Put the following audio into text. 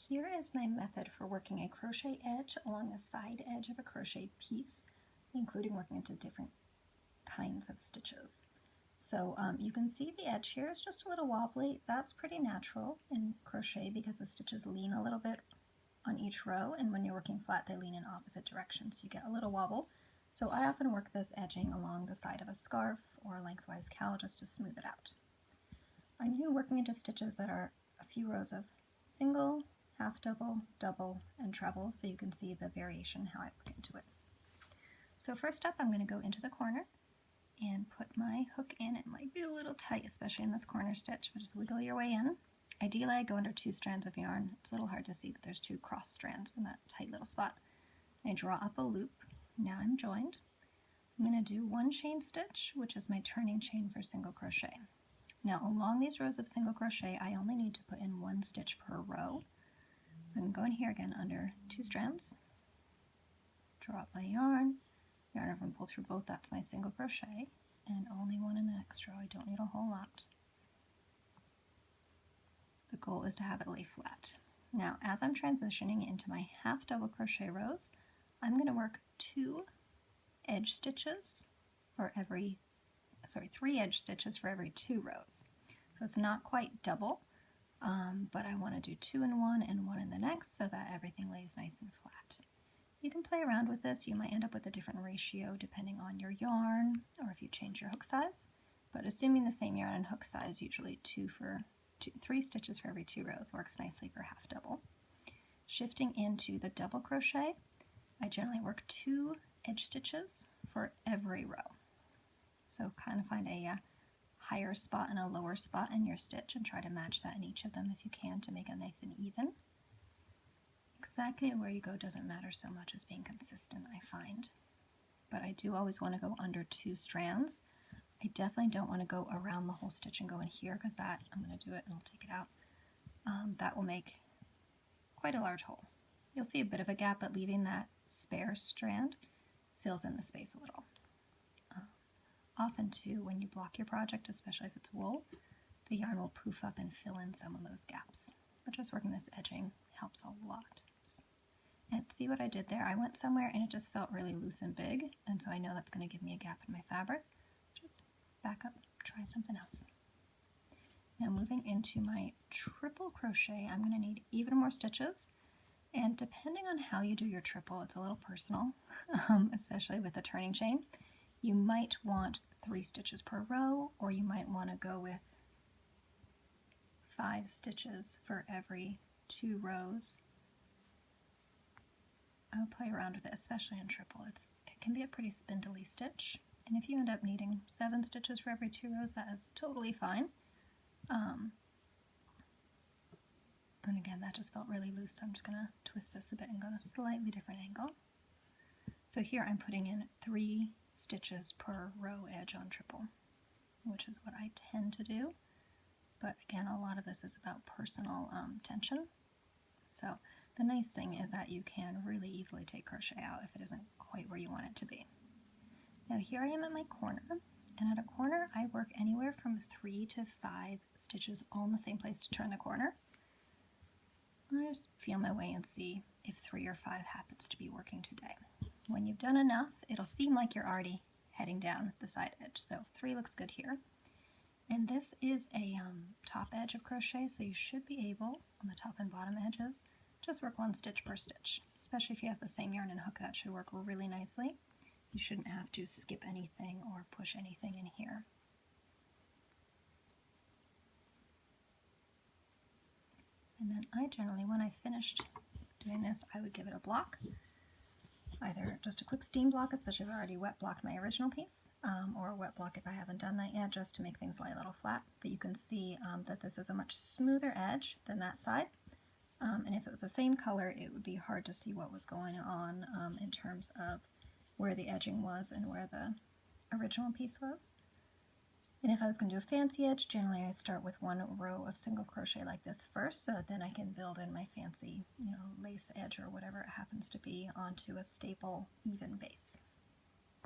Here is my method for working a crochet edge along the side edge of a crochet piece, including working into different kinds of stitches. So you can see the edge here is just a little wobbly. That's pretty natural in crochet because the stitches lean a little bit on each row, and when you're working flat they lean in opposite directions, so you get a little wobble. So I often work this edging along the side of a scarf or a lengthwise cowl just to smooth it out. I'm here working into stitches that are a few rows of single, half double, double, and treble, so you can see the variation how I work into it. So first up, I'm going to go into the corner and put my hook in. It might be a little tight, especially in this corner stitch, but just wiggle your way in. Ideally, I go under 2 strands of yarn. It's a little hard to see, but there's 2 cross strands in that tight little spot. I draw up a loop. Now I'm joined. I'm going to do 1 chain stitch, which is my turning chain for single crochet. Now along these rows of single crochet, I only need to put in 1 stitch per row. So I'm going here again under 2 strands, draw up my yarn over and pull through both. That's my single crochet, and only 1 in the next row. I don't need a whole lot. The goal is to have it lay flat. Now as I'm transitioning into my half double crochet rows, I'm going to work 3 edge stitches for every 2 rows. So it's not quite double, but I want to do 2 in one and 1 in the next so that everything lays nice and flat. You can play around with this. You might end up with a different ratio depending on your yarn or if you change your hook size, but assuming the same yarn and hook size, usually 3 stitches for every 2 rows works nicely for half double. Shifting into the double crochet, I generally work 2 edge stitches for every row. So kind of find a higher spot and a lower spot in your stitch and try to match that in each of them if you can to make it nice and even. Exactly where you go doesn't matter so much as being consistent, I find. But I do always want to go under 2 strands. I definitely don't want to go around the whole stitch and go in here, because that, I'm going to do it and I'll take it out. That will make quite a large hole. You'll see a bit of a gap, but leaving that spare strand fills in the space a little. Often too, when you block your project, especially if it's wool, the yarn will poof up and fill in some of those gaps. But just working this edging helps a lot. And see what I did there? I went somewhere and it just felt really loose and big, and so I know that's going to give me a gap in my fabric. Just back up, try something else. Now moving into my triple crochet, I'm going to need even more stitches. And depending on how you do your triple, it's a little personal, especially with the turning chain. You might want 3 stitches per row, or you might want to go with 5 stitches for every 2 rows. I'll play around with it, especially in triple. It can be a pretty spindly stitch, and if you end up needing 7 stitches for every 2 rows, that is totally fine. And again, that just felt really loose, so I'm just going to twist this a bit and go to a slightly different angle. So here I'm putting in 3 stitches per row edge on triple, which is what I tend to do. But again, a lot of this is about personal tension. So the nice thing is that you can really easily take crochet out if it isn't quite where you want it to be. Now here I am at my corner, and at a corner I work anywhere from 3 to 5 stitches all in the same place to turn the corner. I just feel my way and see if 3 or 5 happens to be working today. When you've done enough, it'll seem like you're already heading down the side edge. So 3 looks good here. And this is a top edge of crochet, so you should be able, on the top and bottom edges, just work 1 stitch per stitch. Especially if you have the same yarn and hook, that should work really nicely. You shouldn't have to skip anything or push anything in here. And then I generally, when I finished doing this, I would give it a block. Either just a quick steam block, especially if I already wet blocked my original piece, or a wet block if I haven't done that yet, just to make things lie a little flat. But you can see that this is a much smoother edge than that side. And if it was the same color, it would be hard to see what was going on in terms of where the edging was and where the original piece was. And if I was going to do a fancy edge, generally I start with 1 row of single crochet like this first, so that then I can build in my fancy, lace edge or whatever it happens to be onto a staple even base.